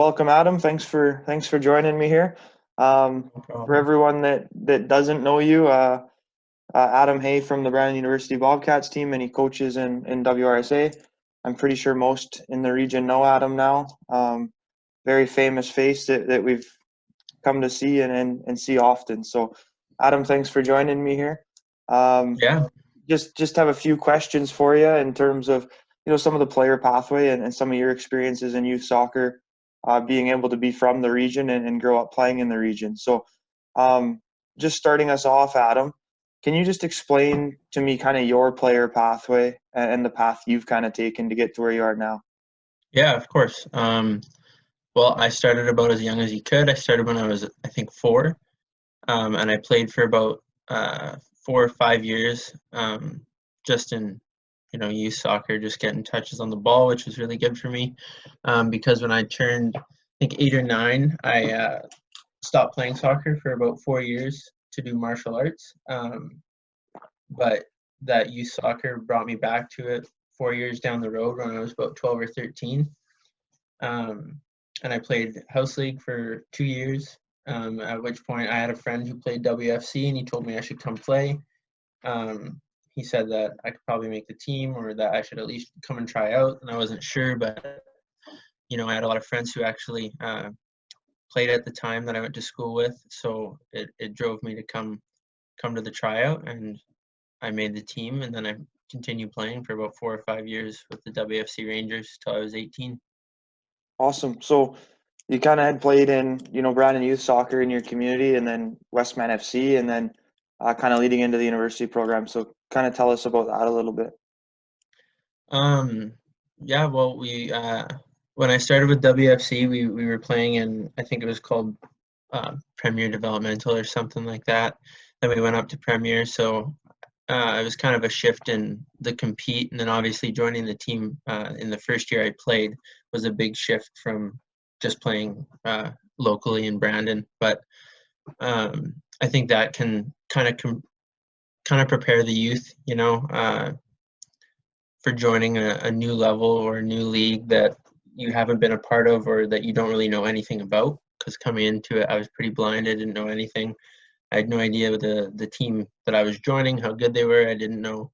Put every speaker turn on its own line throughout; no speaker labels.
Welcome, Adam. Thanks for joining me here.
No
For
problem.
everyone that doesn't know you, Adam Hay from the Brandon University Bobcats team, and he coaches in WRSA. I'm pretty sure most in the region know Adam now. Very famous face that we've come to see and see often. So, Adam, thanks for joining me here. Um,
Yeah,
just have a few questions for you in terms of some of the player pathway and some of your experiences in youth soccer, being able to be from the region and grow up playing in the region. So, um, just starting us off, Adam, can you just explain to me kind of your player pathway and the path you've kind of taken to get to where you are now?
yeah, of course. Well, I started about as young as you could. I started when I was, I think, four, and I played for about 4 or 5 years, just in, youth soccer, just getting touches on the ball, which was really good for me. Because when I turned, I think, 8 or 9, I stopped playing soccer for about 4 years to do martial arts. But that youth soccer brought me back to it 4 years down the road when I was about 12 or 13. Um, and I played house league for 2 years. At which point I had a friend who played WFC and he told me I should come play. He said that I could probably make the team or that I should at least come and try out. And I wasn't sure, but I had a lot of friends who actually played at the time that I went to school with, so it drove me to come to the tryout, and I made the team, and then I continued playing for about 4 or 5 years with the WFC Rangers till I was 18.
Awesome. So you kind of had played in, Brandon youth soccer in your community, and then Westman FC, and then kind of leading into the university program. So kind of tell us about that a little bit.
Um, yeah, well, we when I started with WFC, we were playing in, I think it was called Premier Developmental or something like that. Then we went up to Premier, so it was kind of a shift in the compete, and then obviously joining the team in the first year I played was a big shift from just playing locally in Brandon. But I think that can kind of prepare the youth, for joining a new level or a new league that you haven't been a part of or that you don't really know anything about. Because coming into it, I was pretty blind. I didn't know anything. I had no idea the team that I was joining, how good they were. I didn't know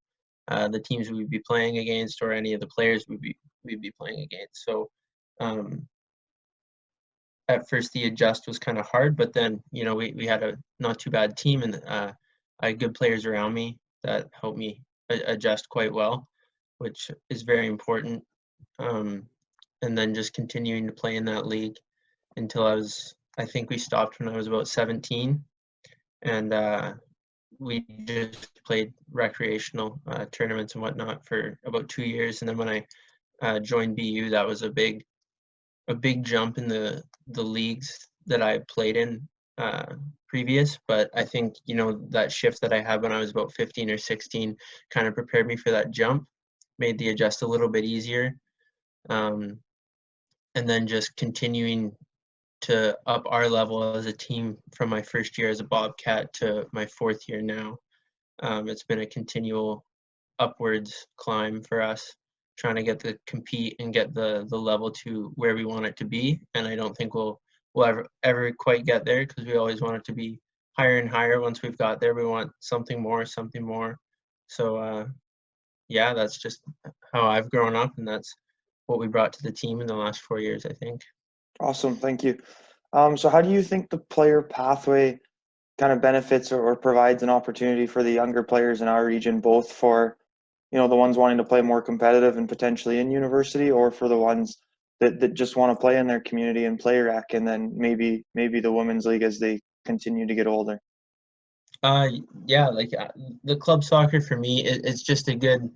the teams we'd be playing against or any of the players we'd be playing against. So um, at first the adjust was kind of hard, but then we had a not too bad team, and I had good players around me that helped me adjust quite well, which is very important. Um, and then just continuing to play in that league until I think we stopped when I was about 17, and we just played recreational tournaments and whatnot for about 2 years. And then when I joined BU, that was a big jump in the leagues that I played in previous. But I think that shift that I had when I was about 15 or 16 kind of prepared me for that jump, made the adjust a little bit easier, um, and then just continuing to up our level as a team from my first year as a Bobcat to my fourth year now. It's been a continual upwards climb for us, trying to get to compete and get the level to where we want it to be. And I don't think we'll ever quite get there, because we always want it to be higher and higher. Once we've got there, we want something more, something more. So yeah, that's just how I've grown up, and that's what we brought to the team in the last 4 years, I think.
Awesome. Thank you. So how do you think the player pathway kind of benefits or provides an opportunity for the younger players in our region, both for, the ones wanting to play more competitive and potentially in university, or for the ones that just want to play in their community and play rec, and then maybe the women's league as they continue to get older?
Uh, yeah, like the club soccer for me, it's just a good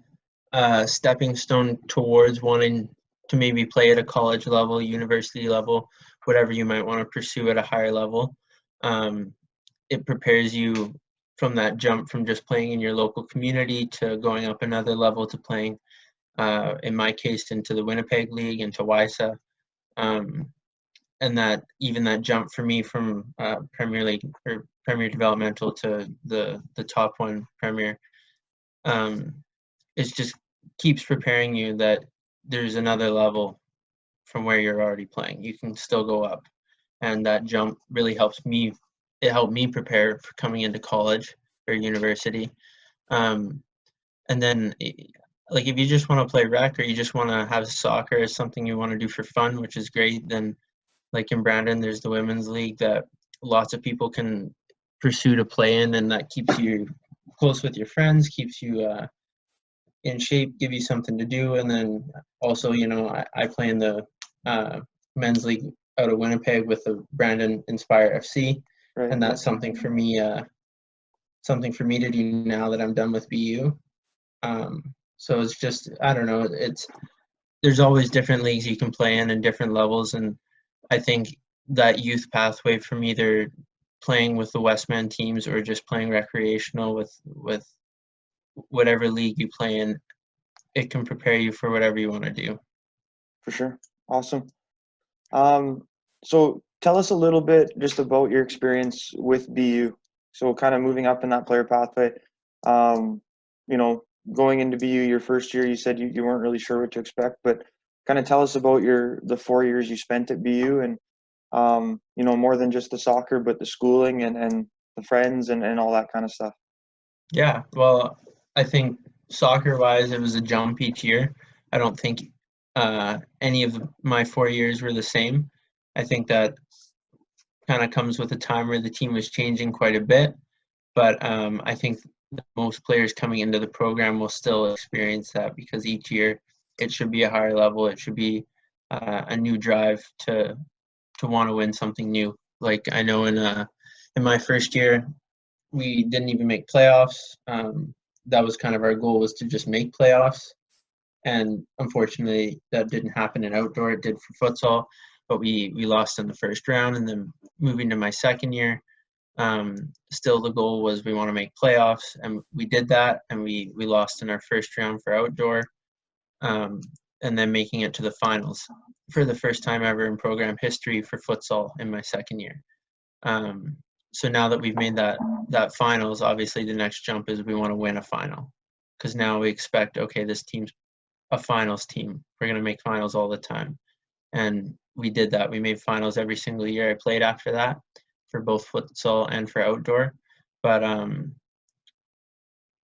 stepping stone towards wanting to maybe play at a college level, university level, whatever you might want to pursue at a higher level. Um, it prepares you from that jump from just playing in your local community to going up another level to playing, in my case, into the Winnipeg League, into WRSA. Um, and that even that jump for me from Premier League or Premier Developmental to the top one Premier, it just keeps preparing you that there's another level from where you're already playing. You can still go up, and that jump really helps me. It helped me prepare for coming into college or university. And then, like, if you just want to play rec or you just want to have soccer as something you want to do for fun, which is great, then like in Brandon, there's the women's league that lots of people can pursue to play in, and that keeps you close with your friends, keeps you in shape, give you something to do. And then also, I play in the men's league out of Winnipeg with the Brandon Inspire FC,
Right.
and that's something for me to do now that I'm done with BU. So it's just, I don't know, there's always different leagues you can play in and different levels, and I think that youth pathway from either playing with the Westman teams or just playing recreational with whatever league you play in, it can prepare you for whatever you want to do.
For sure. Awesome. So tell us a little bit just about your experience with BU. So kind of moving up in that player pathway, going into BU your first year, you said you weren't really sure what to expect, but kind of tell us about the 4 years you spent at BU and, more than just the soccer, but the schooling and the friends and all that kind of stuff.
Yeah, well, I think soccer-wise, it was a jump each year. I don't think any of my 4 years were the same. I think that kind of comes with a time where the team was changing quite a bit, but I think most players coming into the program will still experience that because each year it should be a higher level. It should be a new drive to want to win something new. Like I know in my first year, we didn't even make playoffs. That was kind of our goal, was to just make playoffs. And unfortunately, that didn't happen in outdoor. It did for futsal, but we lost in the first round. And then moving to my second year, still the goal was we want to make playoffs, and we did that. And we lost in our first round for outdoor, and then making it to the finals for the first time ever in program history for futsal in my second year. So now that we've made that finals, obviously the next jump is we want to win a final, because now we expect, okay, this team's a finals team. We're going to make finals all the time. And we did that. We made finals every single year I played after that for both futsal and for outdoor. But,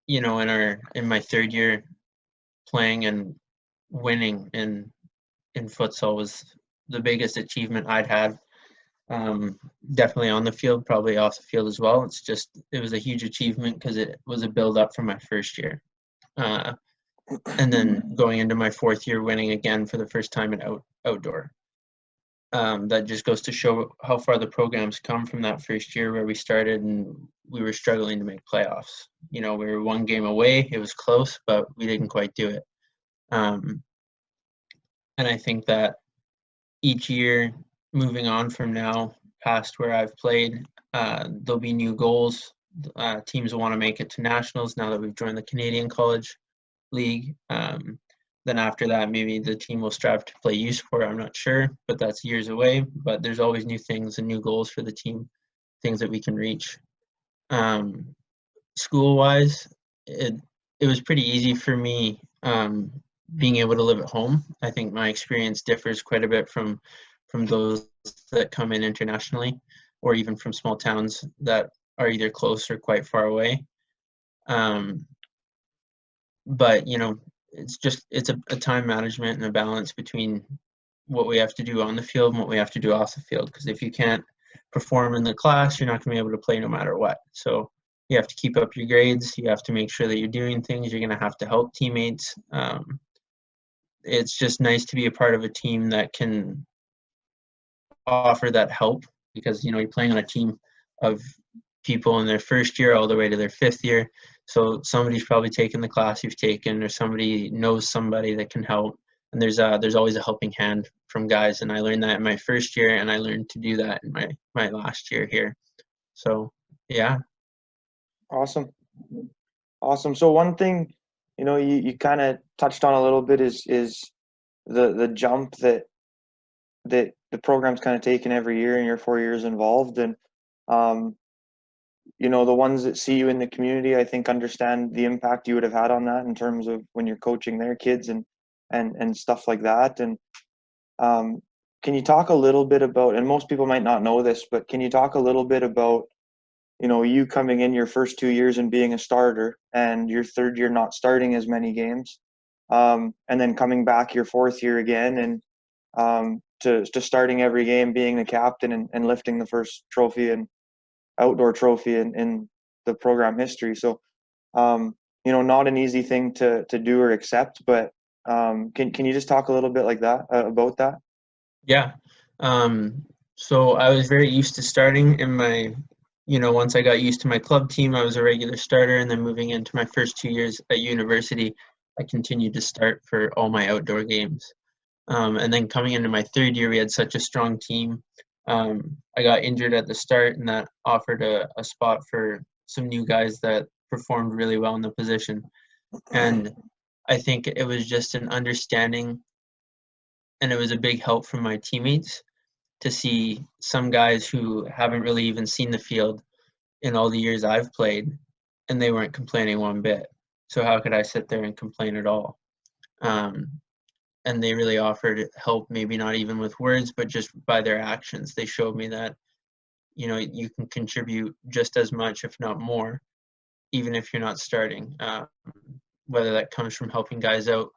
in my third year playing and winning in futsal was the biggest achievement I'd had. Definitely on the field, probably off the field as well. It was a huge achievement because it was a build up from my first year. And then going into my fourth year, winning again for the first time in outdoor. That just goes to show how far the program's come from that first year where we started and we were struggling to make playoffs. We were one game away. It was close, but we didn't quite do it. And I think that each year moving on from now past where I've played, there'll be new goals. Teams will want to make it to nationals now that we've joined the Canadian College League. Then after that, maybe the team will strive to play U Sport. I'm not sure, but that's years away. But there's always new things and new goals for the team, things that we can reach. School-wise, it was pretty easy for me being able to live at home. I think my experience differs quite a bit from those that come in internationally, or even from small towns that are either close or quite far away. But it's a time management and a balance between what we have to do on the field and what we have to do off the field. Because if you can't perform in the class, you're not going to be able to play no matter what. So you have to keep up your grades. You have to make sure that you're doing things. You're going to have to help teammates. It's just nice to be a part of a team that can offer that help, because you're playing on a team of people in their first year all the way to their fifth year. So somebody's probably taken the class you've taken, or somebody knows somebody that can help. And there's always a helping hand from guys. And I learned that in my first year, and I learned to do that in my last year here. So, yeah.
Awesome. So one thing, you kind of touched on a little bit is the jump that the program's kind of taken every year in your 4 years involved. And, the ones that see you in the community, I think, understand the impact you would have had on that in terms of when you're coaching their kids and stuff like that. And Um, can you talk a little bit about, and most people might not know this, but can you talk a little bit about, you coming in your first 2 years and being a starter, and your third year not starting as many games, and then coming back your fourth year again, and to starting every game, being the captain, and lifting the first trophy and outdoor trophy in the program history. So, not an easy thing to do or accept, but can you just talk a little bit like that about that?
Yeah. Um, so I was very used to starting in my, once I got used to my club team, I was a regular starter. And then moving into my first 2 years at university, I continued to start for all my outdoor games. And then coming into my third year, we had such a strong team. I got injured at the start, and that offered a spot for some new guys that performed really well in the position. And I think it was just an understanding, and it was a big help from my teammates to see some guys who haven't really even seen the field in all the years I've played, and they weren't complaining one bit. So how could I sit there and complain at all? Um, and they really offered help, maybe not even with words, but just by their actions. They showed me that, you can contribute just as much, if not more, even if you're not starting. Whether that comes from helping guys out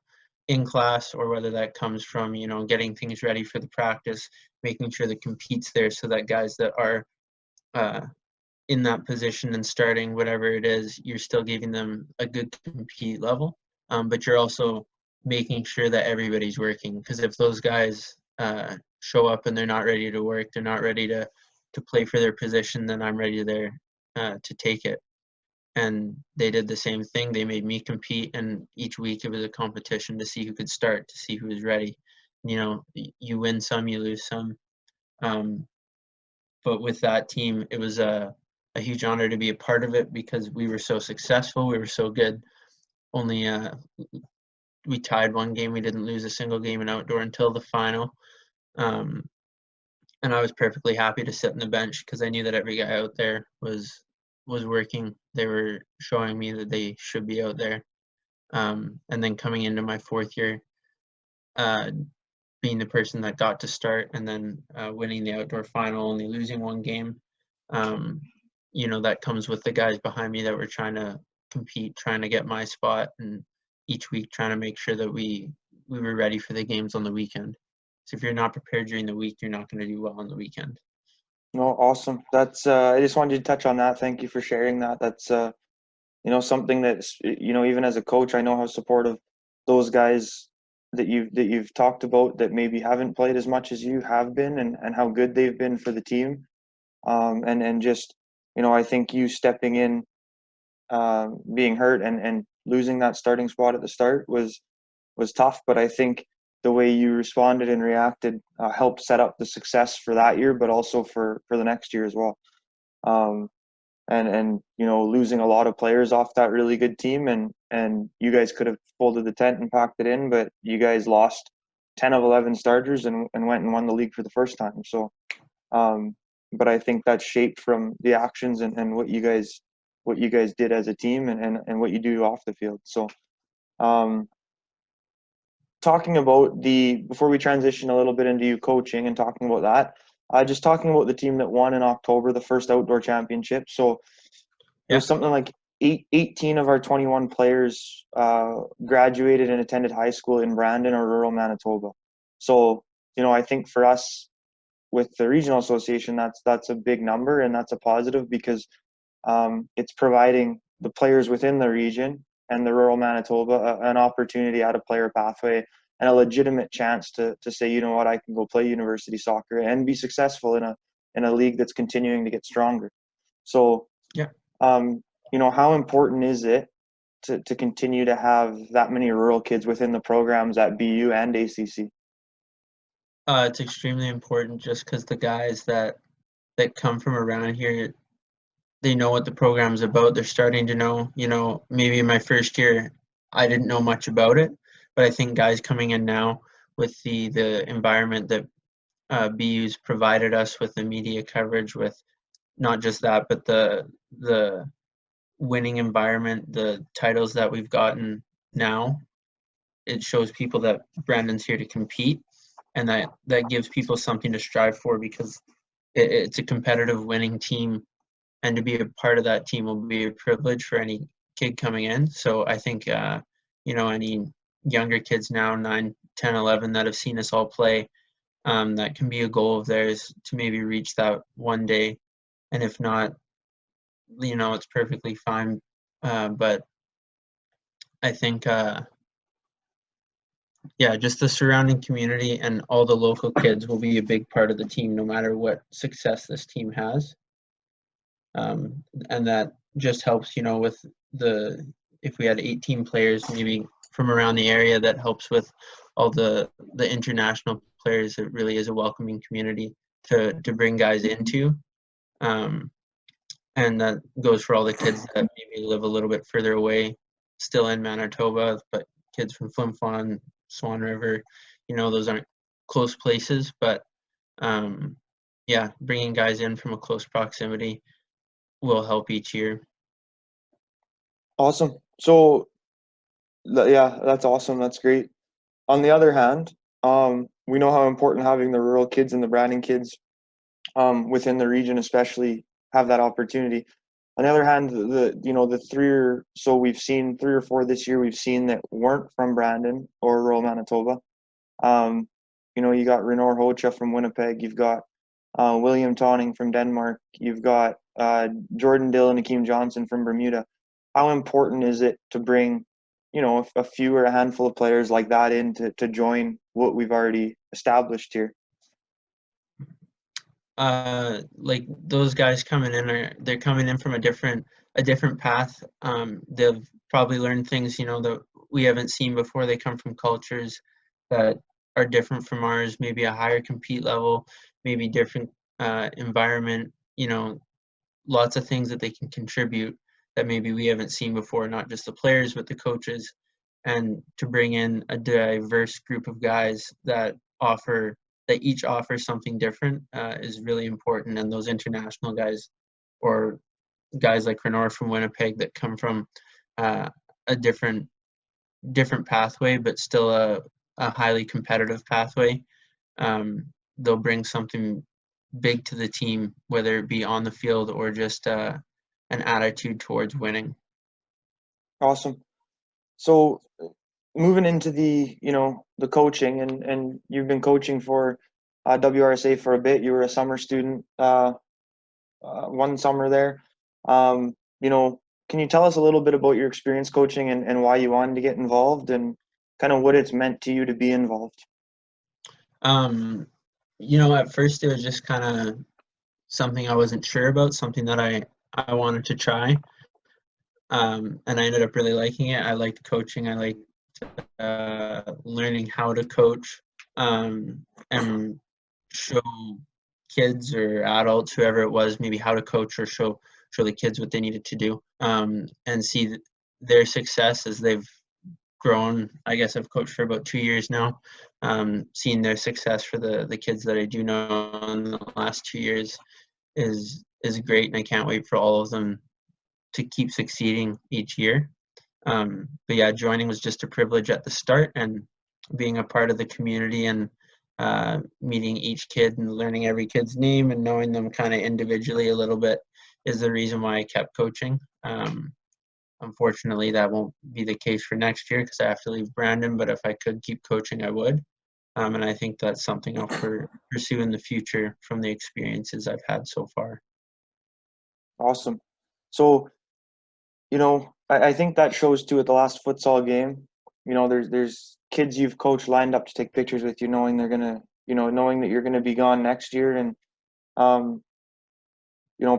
in class, or whether that comes from, getting things ready for the practice, making sure the compete's there so that guys that are uh, in that position and starting whatever it is, you're still giving them a good compete level. But you're also making sure that everybody's working, because if those guys show up and they're not ready to work, they're not ready to play for their position, then I'm ready there to take it. And they did the same thing. They made me compete, and each week it was a competition to see who could start, to see who was ready. You win some, you lose some. Um, but with that team, it was a huge honor to be a part of it, because we were so successful. We were so good. Only we tied one game. We didn't lose a single game in outdoor until the final. Um, and I was perfectly happy to sit on the bench, because I knew that every guy out there was working. They were showing me that they should be out there. And then coming into my fourth year, uh, being the person that got to start, and then winning the outdoor final, only losing one game. Um, that comes with the guys behind me that were trying to compete, trying to get my spot, and each week trying to make sure that we were ready for the games on the weekend. So if you're not prepared during the week, you're not going to do well on the weekend.
No, awesome. That's I just wanted to touch on that. Thank you for sharing that. That's something that's, even as a coach, I know how supportive those guys that you've talked about that maybe haven't played as much as you have been, and how good they've been for the team. And just, I think you stepping in, being hurt, and losing that starting spot at the start was tough, but I think the way you responded and reacted helped set up the success for that year, but also for the next year as well. Um, and losing a lot of players off that really good team, and you guys could have folded the tent and packed it in, but you guys lost 10 of 11 starters, and went and won the league for the first time. So, but I think that's shaped from the actions, and what you guys did as a team, and what you do off the field. So, um, talking about before we transition a little bit into you coaching and talking about that, just talking about the team that won in October, the first outdoor championship. So it
Yeah.
was something like 18 of our 21 players graduated and attended high school in Brandon or rural Manitoba. So, I think for us with the regional association, that's a big number, and that's a positive, because it's providing the players within the region and the rural Manitoba an opportunity at a player pathway, and a legitimate chance to say, you know what, I can go play university soccer and be successful in a league that's continuing to get stronger. So,
Yeah.
um, how important is it to continue to have that many rural kids within the programs at BU and ACC?
It's extremely important, just because the guys that come from around here, they know what the program's about. They're starting to know, maybe in my first year, I didn't know much about it, but I think guys coming in now with the environment that BU's provided us, with the media coverage, with not just that, but the winning environment, the titles that we've gotten now, it shows people that Brandon's here to compete. and that gives people something to strive for, because it's a competitive winning team, and to be a part of that team will be a privilege for any kid coming in. So I think any younger kids now, 9, 10, 11, that have seen us all play, that can be a goal of theirs to maybe reach that one day. And if not, it's perfectly fine. But I think, just the surrounding community and all the local kids will be a big part of the team, no matter what success this team has. And that just helps, with if we had 18 players maybe from around the area, that helps with all the international players. It really is a welcoming community to bring guys into. And that goes for all the kids that maybe live a little bit further away, still in Manitoba, but kids from Flin Flon, Swan River, those aren't close places, but bringing guys in from a close proximity will help each year.
Awesome. So, yeah, that's awesome. That's great. On the other hand, we know how important having the rural kids and the Brandon kids within the region, especially, have that opportunity. On the other hand, the three or four this year we've seen that weren't from Brandon or rural Manitoba. You got Renor Hocha from Winnipeg. You've got William Tonning from Denmark. You've got Jordan Dill and Akeem Johnson from Bermuda. How important is it to bring, a few or a handful of players like that in to join what we've already established here?
Like those guys coming in, they're coming in from a different path. They've probably learned things, that we haven't seen before. They come from cultures that are different from ours, maybe a higher compete level, maybe different environment, lots of things that they can contribute that maybe we haven't seen before, not just the players, but the coaches. And to bring in a diverse group of guys that each offers something different is really important. And those international guys, or guys like Renor from Winnipeg, that come from a different pathway, but still a highly competitive pathway, they'll bring something big to the team, whether it be on the field or just an attitude towards winning.
Awesome. So, moving into the coaching, and you've been coaching for WRSA for a bit. You were a summer student one summer there. Can you tell us a little bit about your experience coaching and why you wanted to get involved, and kind of what it's meant to you to be involved?
At first it was just kind of something I wasn't sure about, something that I wanted to try. And I ended up really liking it. I liked coaching. I liked learning how to coach, and show kids or adults, whoever it was, maybe how to coach, or show the kids what they needed to do, and see their success as they've grown. I guess I've coached for about 2 years now. Seeing their success for the kids that I do know in the last 2 years is great, and I can't wait for all of them to keep succeeding each year. But yeah, joining was just a privilege at the start, and being a part of the community and meeting each kid and learning every kid's name and knowing them kind of individually a little bit is the reason why I kept coaching. Unfortunately, that won't be the case for next year because I have to leave Brandon, but if I could keep coaching, I would. And I think that's something I'll pursue in the future from the experiences I've had so far.
Awesome. So, I think that shows too at the last futsal game. There's kids you've coached lined up to take pictures with you, knowing they're gonna, knowing that you're gonna be gone next year, and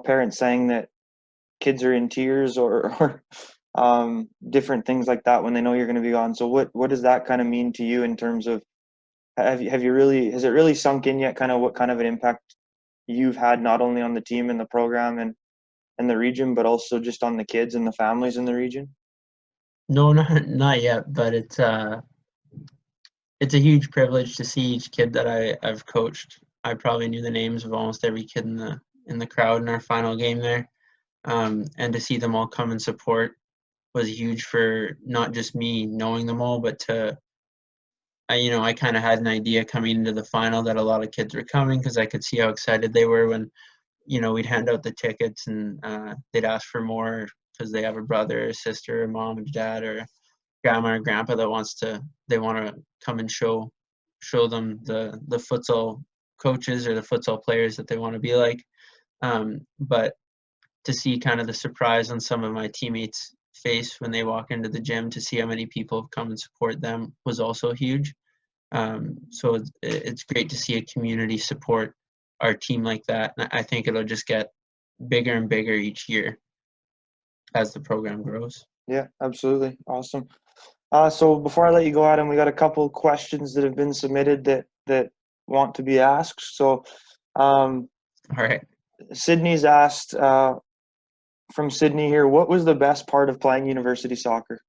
parents saying that kids are in tears, or different things like that when they know you're gonna be gone. So what does that kind of mean to you in terms of has it really sunk in yet, kind of what kind of an impact you've had, not only on the team and the program and the region, but also just on the kids and the families in the region?
No, not yet, but it's a huge privilege to see each kid that I've coached. I probably knew the names of almost every kid in the crowd in our final game there, and to see them all come and support was huge for not just me knowing them all, but to I kind of had an idea coming into the final that a lot of kids were coming because I could see how excited they were when, we'd hand out the tickets and they'd ask for more because they have a brother, a sister, a mom, and dad, or grandma or grandpa that they want to come and show them the futsal coaches or the futsal players that they want to be like. But to see kind of the surprise on some of my teammates' face when they walk into the gym to see how many people have come and support them was also huge. So it's great to see a community support our team like that. And I think it'll just get bigger and bigger each year as the program grows.
Yeah, absolutely. Awesome. So before I let you go, Adam, we got a couple questions that have been submitted that want to be asked. So
All right.
Sydney's asked, from Sydney here, what was the best part of playing university soccer?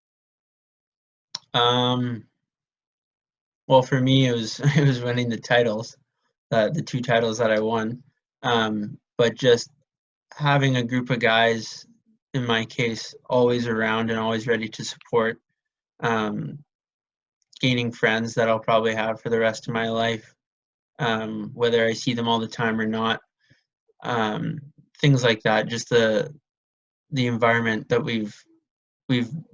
Well, for me, it was it was winning the titles, the two titles that I won. But just having a group of guys, in my case, always around and always ready to support. Um, Gaining friends that I'll probably have for the rest of my life, whether I see them all the time or not. Um, Things like that. Just the environment that we've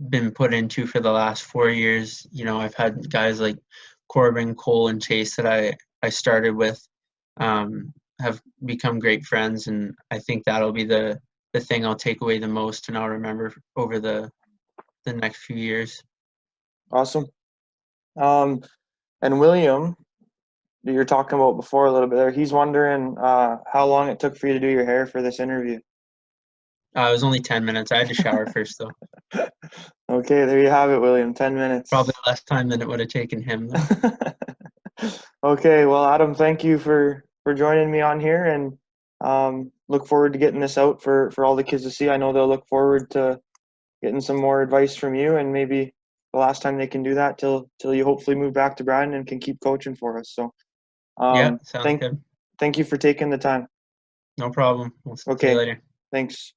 been put into for the last 4 years. I've had guys like Corbin, Cole, and Chase that I started with, have become great friends, and I think that'll be the thing I'll take away the most and I'll remember over the next few years.
Awesome. And William, that you're talking about before a little bit there, he's wondering how long it took for you to do your hair for this interview.
It was only 10 minutes. I had to shower first, though.
Okay, there you have it, William. 10 minutes.
Probably less time than it would have taken him, though.
Okay, well, Adam, thank you for joining me on here, and look forward to getting this out for all the kids to see. I know they'll look forward to getting some more advice from you, and maybe the last time they can do that till you hopefully move back to Brandon and can keep coaching for us. So,
Yeah, sounds
thank
good.
thank you for taking the time.
No problem. We'll see you
Okay,
later.
thanks.